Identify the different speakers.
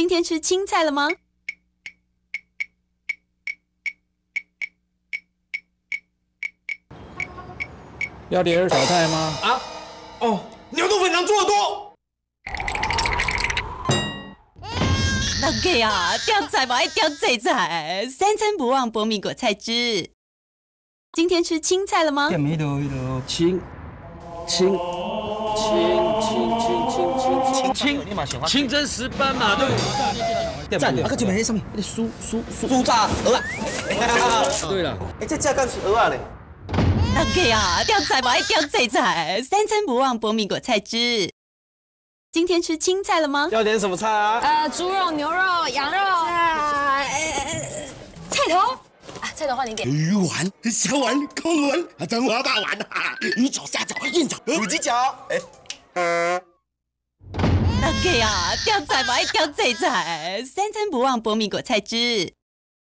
Speaker 1: 今天吃青菜了吗？
Speaker 2: 要点小菜吗？
Speaker 3: 啊，哦，牛肚粉肠做得多。
Speaker 1: 老给啊，点菜嘛，点这菜，三餐不忘波米果菜汁。今天吃青菜了吗？
Speaker 4: 点一路
Speaker 2: 青，清蒸石斑嘛，对。
Speaker 4: 赞，啊，个就迄什么，那酥炸鹅啊。
Speaker 2: 对了，
Speaker 4: 这价格是鹅啊嘞。
Speaker 1: 老给啊，点菜嘛，点这菜，三餐不忘波米果菜汁。今天吃青菜了吗？
Speaker 4: 要点什么菜啊？
Speaker 5: 猪肉、牛肉、羊肉菜头啊，菜头换你点。
Speaker 6: 鱼丸、小丸、空丸、蒸花大丸啊，鱼饺、虾饺、燕饺、土鸡饺。
Speaker 1: 老给啊，点菜嘛，点这菜，三餐不忘波米果菜汁。